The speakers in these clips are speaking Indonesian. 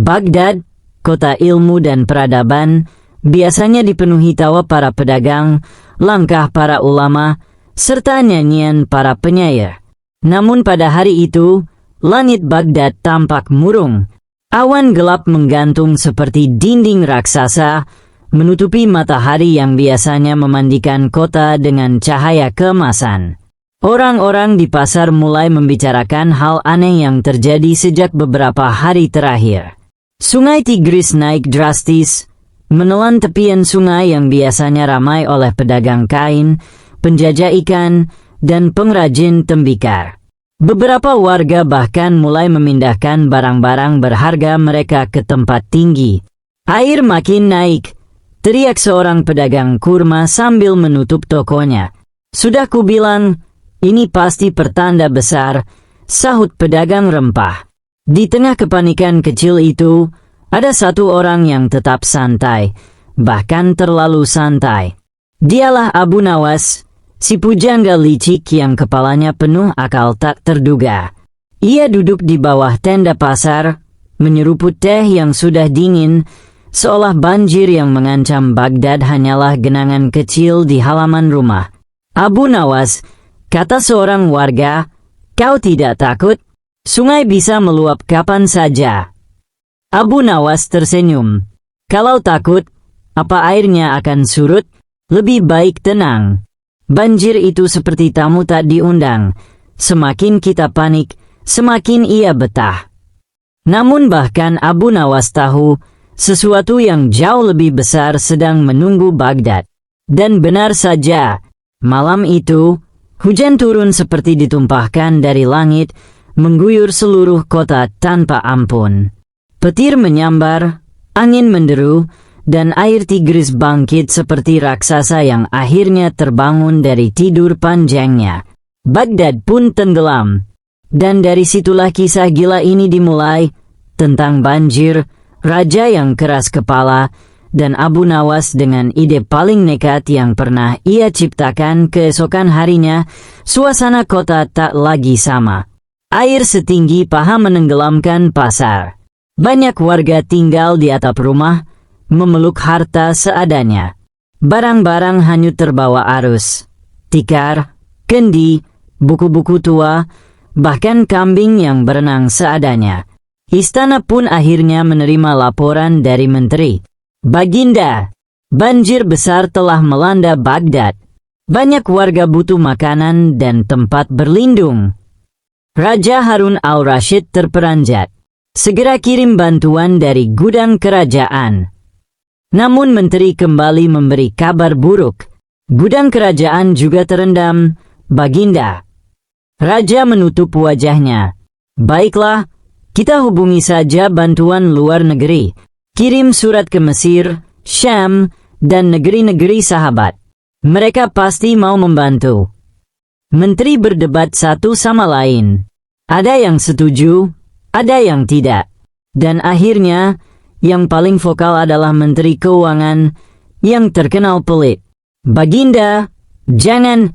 Baghdad, kota ilmu dan peradaban, biasanya dipenuhi tawa para pedagang, langkah para ulama, serta nyanyian para penyair. Namun pada hari itu, langit Baghdad tampak murung. Awan gelap menggantung seperti dinding raksasa, menutupi matahari yang biasanya memandikan kota dengan cahaya keemasan. Orang-orang di pasar mulai membicarakan hal aneh yang terjadi sejak beberapa hari terakhir. Sungai Tigris naik drastis, menelan tepian sungai yang biasanya ramai oleh pedagang kain, penjajah ikan, dan pengrajin tembikar. Beberapa warga bahkan mulai memindahkan barang-barang berharga mereka ke tempat tinggi. Air makin naik, teriak seorang pedagang kurma sambil menutup tokonya. "Sudah kubilang, ini pasti pertanda besar," sahut pedagang rempah. Di tengah kepanikan kecil itu, ada satu orang yang tetap santai, bahkan terlalu santai. Dialah Abu Nawas, si pujangga licik yang kepalanya penuh akal tak terduga. Ia duduk di bawah tenda pasar, menyeruput teh yang sudah dingin, seolah banjir yang mengancam Baghdad hanyalah genangan kecil di halaman rumah. "Abu Nawas," kata seorang warga, "kau tidak takut? Sungai bisa meluap kapan saja." Abu Nawas tersenyum. "Kalau takut, apa airnya akan surut? Lebih baik tenang. Banjir itu seperti tamu tak diundang. Semakin kita panik, semakin ia betah." Namun bahkan Abu Nawas tahu, sesuatu yang jauh lebih besar sedang menunggu Baghdad. Dan benar saja, malam itu, hujan turun seperti ditumpahkan dari langit, mengguyur seluruh kota tanpa ampun. Petir menyambar, angin menderu, dan air Tigris bangkit seperti raksasa yang akhirnya terbangun dari tidur panjangnya. Baghdad pun tenggelam. Dan dari situlah kisah gila ini dimulai, tentang banjir, raja yang keras kepala, dan Abu Nawas dengan ide paling nekat yang pernah ia ciptakan. Keesokan harinya, suasana kota tak lagi sama. Air setinggi paha menenggelamkan pasar. Banyak warga tinggal di atap rumah, memeluk harta seadanya. Barang-barang hanyut terbawa arus. Tikar, kendi, buku-buku tua, bahkan kambing yang berenang seadanya. Istana pun akhirnya menerima laporan dari menteri. "Baginda, banjir besar telah melanda Baghdad. Banyak warga butuh makanan dan tempat berlindung." Raja Harun al-Rashid terperanjat. "Segera kirim bantuan dari gudang kerajaan." Namun menteri kembali memberi kabar buruk. "Gudang kerajaan juga terendam, Baginda." Raja menutup wajahnya. "Baiklah, kita hubungi saja bantuan luar negeri. Kirim surat ke Mesir, Syam, dan negeri-negeri sahabat. Mereka pasti mau membantu." Menteri berdebat satu sama lain. Ada yang setuju, ada yang tidak. Dan akhirnya, yang paling vokal adalah Menteri Keuangan, yang terkenal pelit. "Baginda, jangan,"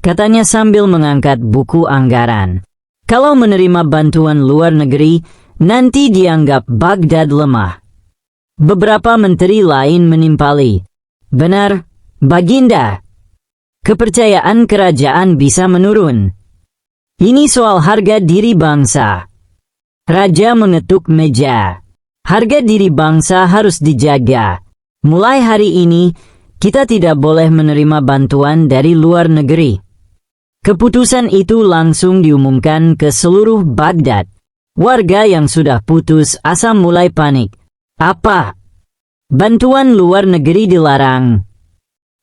katanya sambil mengangkat buku anggaran. "Kalau menerima bantuan luar negeri, nanti dianggap Baghdad lemah." Beberapa menteri lain menimpali. "Benar, Baginda. Kepercayaan kerajaan bisa menurun. Ini soal harga diri bangsa." Raja mengetuk meja. "Harga diri bangsa harus dijaga. Mulai hari ini, kita tidak boleh menerima bantuan dari luar negeri." Keputusan itu langsung diumumkan ke seluruh Baghdad. Warga yang sudah putus asa mulai panik. "Apa? Bantuan luar negeri dilarang?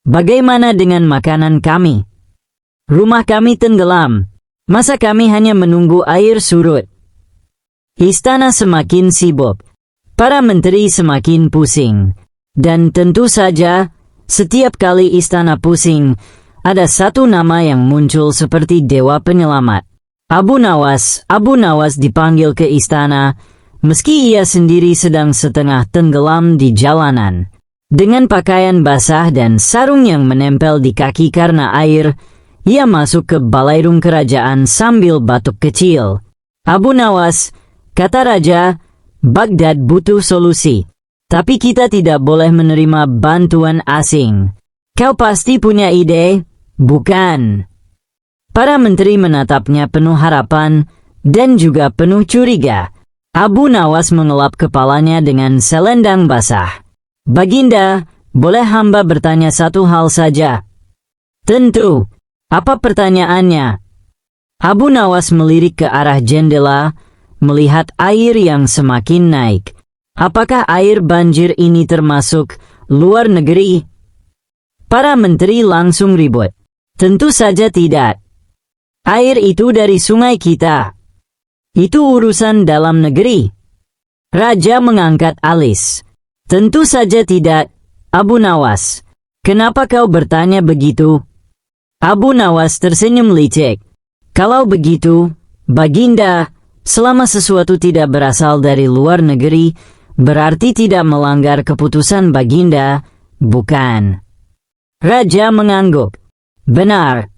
Bagaimana dengan makanan kami? Rumah kami tenggelam. Masa kami hanya menunggu air surut?" Istana semakin sibuk. Para menteri semakin pusing. Dan tentu saja, setiap kali istana pusing, ada satu nama yang muncul seperti dewa penyelamat. Abu Nawas dipanggil ke istana, meski ia sendiri sedang setengah tenggelam di jalanan. Dengan pakaian basah dan sarung yang menempel di kaki karena air, ia masuk ke balairung kerajaan sambil batuk kecil. "Abu Nawas," kata raja, Baghdad butuh solusi. Tapi kita tidak boleh menerima bantuan asing. Kau pasti punya ide, bukan? Para menteri menatapnya penuh harapan dan juga penuh curiga. Abu Nawas mengelap kepalanya dengan selendang basah. Baginda, boleh hamba bertanya satu hal saja? Tentu. Apa pertanyaannya? Abu Nawas melirik ke arah jendela, melihat air yang semakin naik. Apakah air banjir ini termasuk luar negeri? Para menteri langsung ribut. Tentu saja tidak. Air itu dari sungai kita. Itu urusan dalam negeri. Raja mengangkat alis. Tentu saja tidak, Abu Nawas. Kenapa kau bertanya begitu? Abu Nawas tersenyum licik. Kalau begitu, Baginda, selama sesuatu tidak berasal dari luar negeri, berarti tidak melanggar keputusan Baginda, bukan? Raja mengangguk. Benar.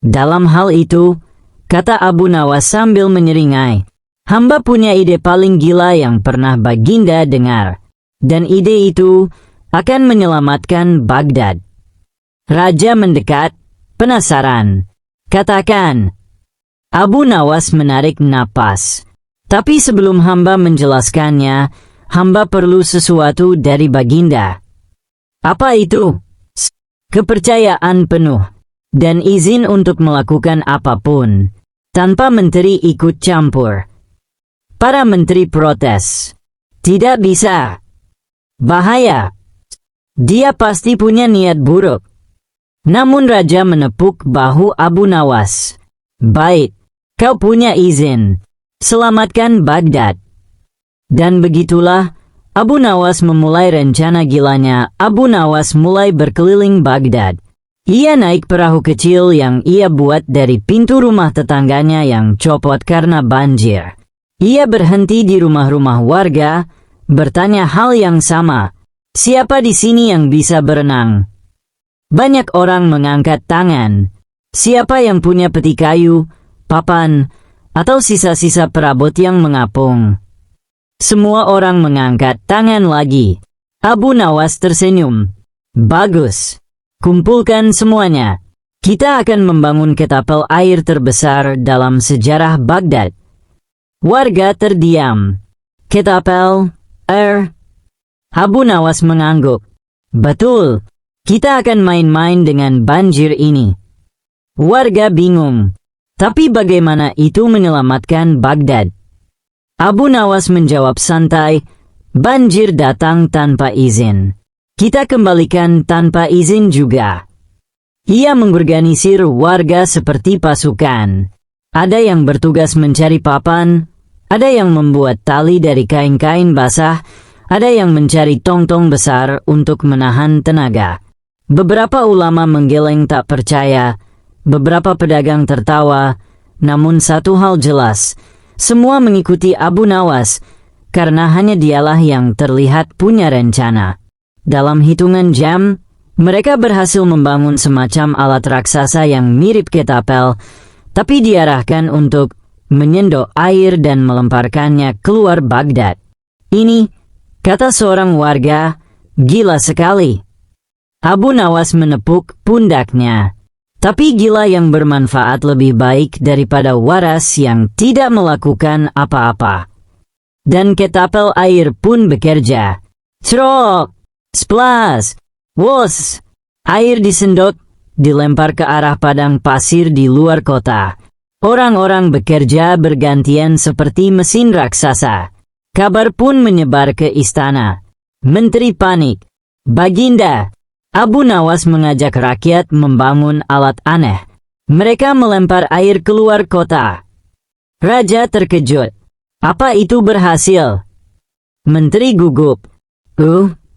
Dalam hal itu, kata Abu Nawas sambil menyeringai, hamba punya ide paling gila yang pernah Baginda dengar. Dan ide itu akan menyelamatkan Baghdad. Raja mendekat, penasaran. Katakan. Abu Nawas menarik napas. Tapi sebelum hamba menjelaskannya, hamba perlu sesuatu dari Baginda. Apa itu? Kepercayaan penuh. Dan izin untuk melakukan apapun, tanpa menteri ikut campur. Para menteri protes. Tidak bisa. Bahaya. Dia pasti punya niat buruk. Namun Raja menepuk bahu Abu Nawas. Baik, kau punya izin. Selamatkan Baghdad. Dan begitulah, Abu Nawas memulai rencana gilanya. Abu Nawas mulai berkeliling Baghdad. Ia naik perahu kecil yang ia buat dari pintu rumah tetangganya yang copot karena banjir. Ia berhenti di rumah-rumah warga, bertanya hal yang sama. Siapa di sini yang bisa berenang? Banyak orang mengangkat tangan. Siapa yang punya peti kayu, papan, atau sisa-sisa perabot yang mengapung? Semua orang mengangkat tangan lagi. Abu Nawas tersenyum. Bagus. Kumpulkan semuanya. Kita akan membangun ketapel air terbesar dalam sejarah Baghdad. Warga terdiam. Ketapel air. Abu Nawas mengangguk. Betul. Kita akan main-main dengan banjir ini. Warga bingung. Tapi bagaimana itu menyelamatkan Baghdad? Abu Nawas menjawab santai. Banjir datang tanpa izin. Kita kembalikan tanpa izin juga. Ia mengorganisir warga seperti pasukan. Ada yang bertugas mencari papan, ada yang membuat tali dari kain-kain basah, ada yang mencari tong-tong besar untuk menahan tenaga. Beberapa ulama menggeleng tak percaya, beberapa pedagang tertawa, namun satu hal jelas, semua mengikuti Abu Nawas, karena hanya dialah yang terlihat punya rencana. Dalam hitungan jam, mereka berhasil membangun semacam alat raksasa yang mirip ketapel, tapi diarahkan untuk menyendok air dan melemparkannya keluar Baghdad. Ini, kata seorang warga, gila sekali. Abu Nawas menepuk pundaknya. Tapi gila yang bermanfaat lebih baik daripada waras yang tidak melakukan apa-apa. Dan ketapel air pun bekerja. Crok! Splash! Wos! Air disendok, dilempar ke arah padang pasir di luar kota. Orang-orang bekerja bergantian seperti mesin raksasa. Kabar pun menyebar ke istana. Menteri panik. Baginda, Abu Nawas mengajak rakyat membangun alat aneh. Mereka melempar air keluar kota. Raja terkejut. Apa itu berhasil? Menteri gugup.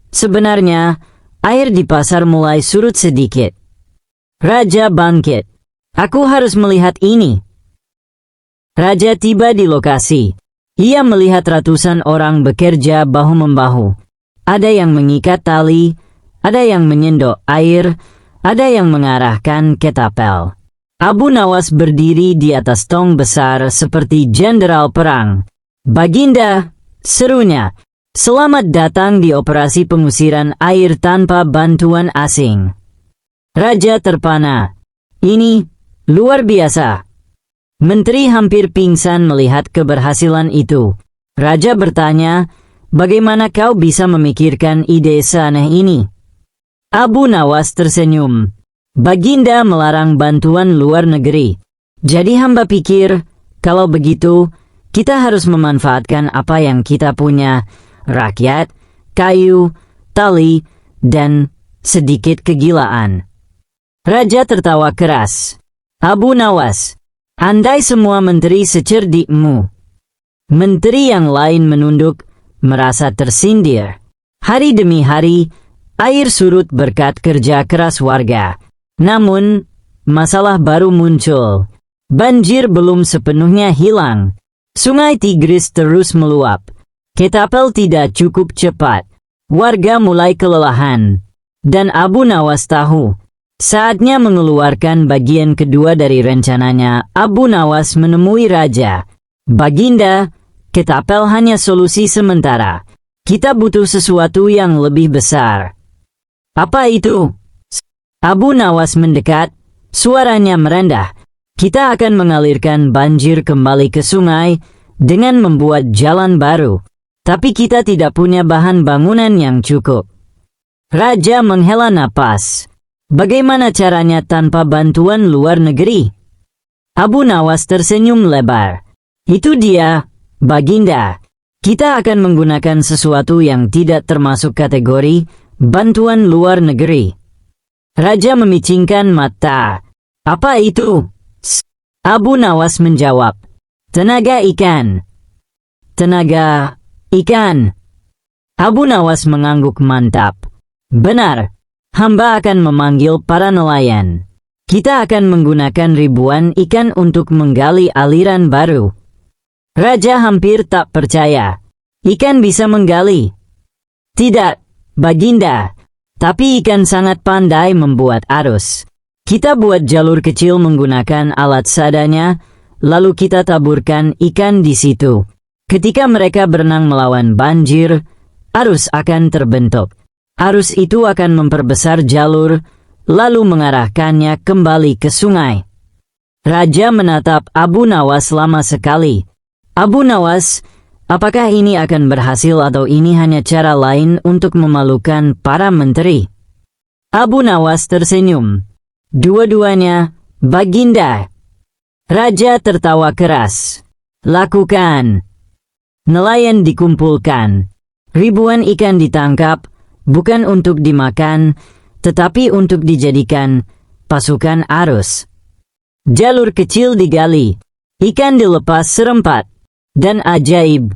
Sebenarnya, air di pasar mulai surut sedikit. Raja bangkit. Aku harus melihat ini. Raja tiba di lokasi. Ia melihat ratusan orang bekerja bahu-membahu. Ada yang mengikat tali, ada yang menyendok air, ada yang mengarahkan ketapel. Abu Nawas berdiri di atas tong besar seperti jenderal perang. Baginda, serunya. Selamat datang di operasi pengusiran air tanpa bantuan asing. Raja terpana. Ini luar biasa. Menteri hampir pingsan melihat keberhasilan itu. Raja bertanya, bagaimana kau bisa memikirkan ide seaneh ini? Abu Nawas tersenyum. Baginda melarang bantuan luar negeri. Jadi hamba pikir, kalau begitu, kita harus memanfaatkan apa yang kita punya. Rakyat, kayu, tali, dan sedikit kegilaan. Raja tertawa keras. Abu Nawas, andai semua menteri secerdikmu. Menteri yang lain menunduk, merasa tersindir. Hari demi hari, air surut berkat kerja keras warga. Namun, masalah baru muncul. Banjir belum sepenuhnya hilang. Sungai Tigris terus meluap. Ketapel tidak cukup cepat. Warga mulai kelelahan. Dan Abu Nawas tahu, saatnya mengeluarkan bagian kedua dari rencananya. Abu Nawas menemui raja. Baginda, ketapel hanya solusi sementara. Kita butuh sesuatu yang lebih besar. Apa itu? Abu Nawas mendekat, suaranya merendah. Kita akan mengalirkan banjir kembali ke sungai dengan membuat jalan baru. Tapi kita tidak punya bahan bangunan yang cukup. Raja menghela napas. Bagaimana caranya tanpa bantuan luar negeri? Abu Nawas tersenyum lebar. Itu dia, Baginda. Kita akan menggunakan sesuatu yang tidak termasuk kategori bantuan luar negeri. Raja memicingkan mata. Apa itu? Abu Nawas menjawab. Tenaga ikan. Tenaga ikan. Abu Nawas mengangguk mantap. Benar, hamba akan memanggil para nelayan. Kita akan menggunakan ribuan ikan untuk menggali aliran baru. Raja hampir tak percaya. Ikan bisa menggali? Tidak, Baginda. Tapi ikan sangat pandai membuat arus. Kita buat jalur kecil menggunakan alat seadanya, lalu kita taburkan ikan di situ. Ketika mereka berenang melawan banjir, arus akan terbentuk. Arus itu akan memperbesar jalur, lalu mengarahkannya kembali ke sungai. Raja menatap Abu Nawas lama sekali. Abu Nawas, apakah ini akan berhasil atau ini hanya cara lain untuk memalukan para menteri? Abu Nawas tersenyum. Dua-duanya, Baginda. Raja tertawa keras. Lakukan. Nelayan dikumpulkan. Ribuan ikan ditangkap, bukan untuk dimakan, tetapi untuk dijadikan pasukan arus. Jalur kecil digali. Ikan dilepas serempat. Dan ajaib,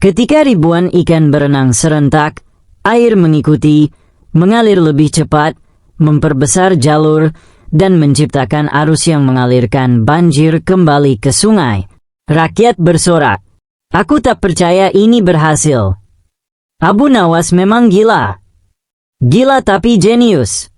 ketika ribuan ikan berenang serentak, air mengikuti, mengalir lebih cepat, memperbesar jalur, dan menciptakan arus yang mengalirkan banjir kembali ke sungai. Rakyat bersorak. Aku tak percaya ini berhasil. Abu Nawas memang gila. Gila tapi jenius.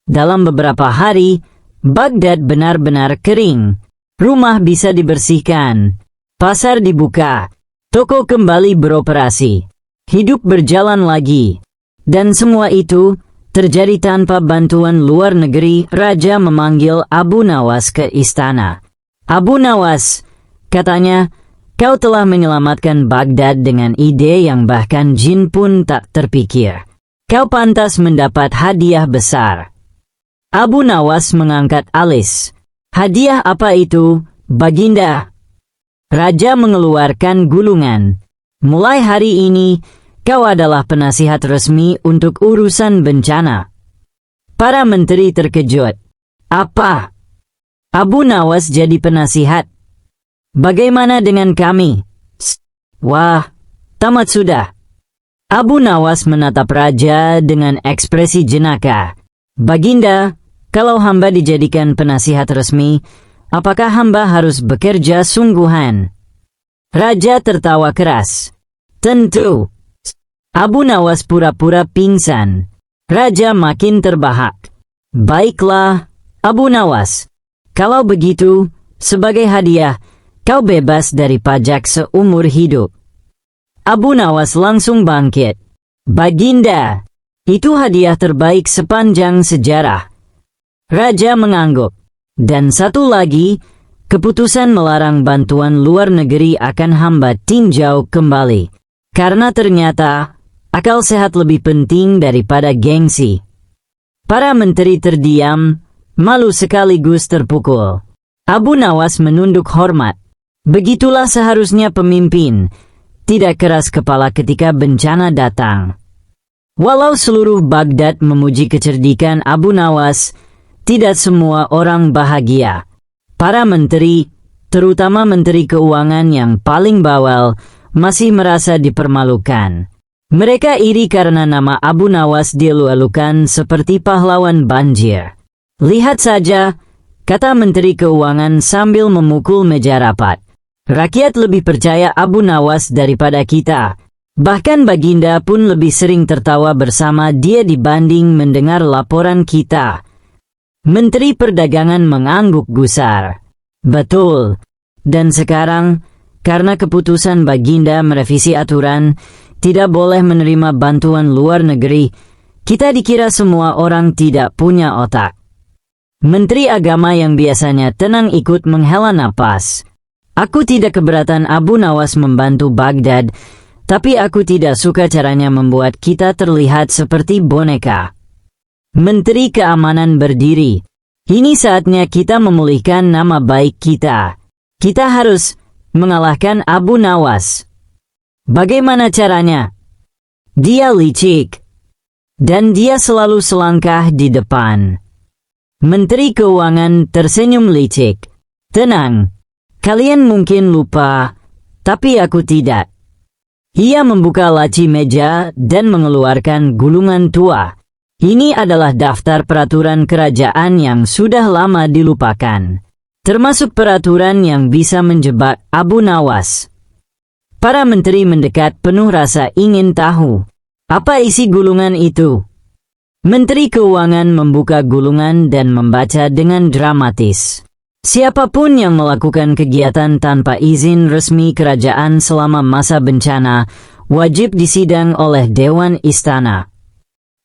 Dalam beberapa hari, Baghdad benar-benar kering. Rumah bisa dibersihkan. Pasar dibuka. Toko kembali beroperasi. Hidup berjalan lagi. Dan semua itu terjadi tanpa bantuan luar negeri. Raja memanggil Abu Nawas ke istana. Abu Nawas, katanya, kau telah menyelamatkan Baghdad dengan ide yang bahkan jin pun tak terpikir. Kau pantas mendapat hadiah besar. Abu Nawas mengangkat alis. Hadiah apa itu, Baginda? Raja mengeluarkan gulungan. Mulai hari ini, kau adalah penasihat resmi untuk urusan bencana. Para menteri terkejut. Apa? Abu Nawas jadi penasihat? Bagaimana dengan kami? Wah, tamat sudah. Abu Nawas menatap raja dengan ekspresi jenaka. Baginda, kalau hamba dijadikan penasihat resmi, apakah hamba harus bekerja sungguhan? Raja tertawa keras. Tentu. Abu Nawas pura-pura pingsan. Raja makin terbahak. Baiklah, Abu Nawas. Kalau begitu, sebagai hadiah, kau bebas dari pajak seumur hidup. Abu Nawas langsung bangkit. Baginda, itu hadiah terbaik sepanjang sejarah. Raja mengangguk. Dan satu lagi, keputusan melarang bantuan luar negeri akan hamba tinjau kembali. Karena ternyata, akal sehat lebih penting daripada gengsi. Para menteri terdiam, malu sekaligus terpukul. Abu Nawas menunduk hormat. Begitulah seharusnya pemimpin, tidak keras kepala ketika bencana datang. Walau seluruh Baghdad memuji kecerdikan Abu Nawas, tidak semua orang bahagia. Para menteri, terutama menteri keuangan yang paling bawel, masih merasa dipermalukan. Mereka iri karena nama Abu Nawas dielu-elukan seperti pahlawan banjir. Lihat saja, kata menteri keuangan sambil memukul meja rapat. Rakyat lebih percaya Abu Nawas daripada kita. Bahkan Baginda pun lebih sering tertawa bersama dia dibanding mendengar laporan kita. Menteri Perdagangan mengangguk gusar. Betul. Dan sekarang, karena keputusan Baginda merevisi aturan, tidak boleh menerima bantuan luar negeri, kita dikira semua orang tidak punya otak. Menteri Agama yang biasanya tenang ikut menghela napas. Aku tidak keberatan Abu Nawas membantu Baghdad, tapi aku tidak suka caranya membuat kita terlihat seperti boneka. Menteri Keamanan berdiri. Ini saatnya kita memulihkan nama baik kita. Kita harus mengalahkan Abu Nawas. Bagaimana caranya? Dia licik. Dan dia selalu selangkah di depan. Menteri Keuangan tersenyum licik. Tenang. Kalian mungkin lupa, tapi aku tidak. Ia membuka laci meja dan mengeluarkan gulungan tua. Ini adalah daftar peraturan kerajaan yang sudah lama dilupakan. Termasuk peraturan yang bisa menjebak Abu Nawas. Para menteri mendekat penuh rasa ingin tahu. Apa isi gulungan itu? Menteri Keuangan membuka gulungan dan membaca dengan dramatis. Siapapun yang melakukan kegiatan tanpa izin resmi kerajaan selama masa bencana wajib disidang oleh Dewan Istana.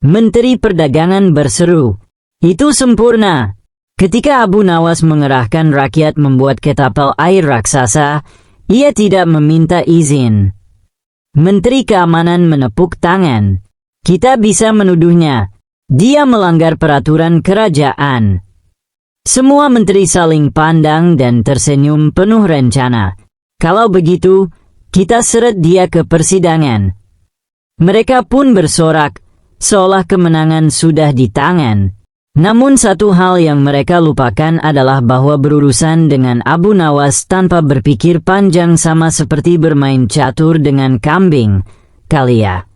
Menteri Perdagangan berseru, "Itu sempurna." Ketika Abu Nawas mengerahkan rakyat membuat ketapel air raksasa, ia tidak meminta izin. Menteri Keamanan menepuk tangan. Kita bisa menuduhnya. Dia melanggar peraturan kerajaan. Semua menteri saling pandang dan tersenyum penuh rencana. Kalau begitu, kita seret dia ke persidangan. Mereka pun bersorak, seolah kemenangan sudah di tangan. Namun satu hal yang mereka lupakan adalah bahwa berurusan dengan Abu Nawas tanpa berpikir panjang sama seperti bermain catur dengan kambing. Kalia.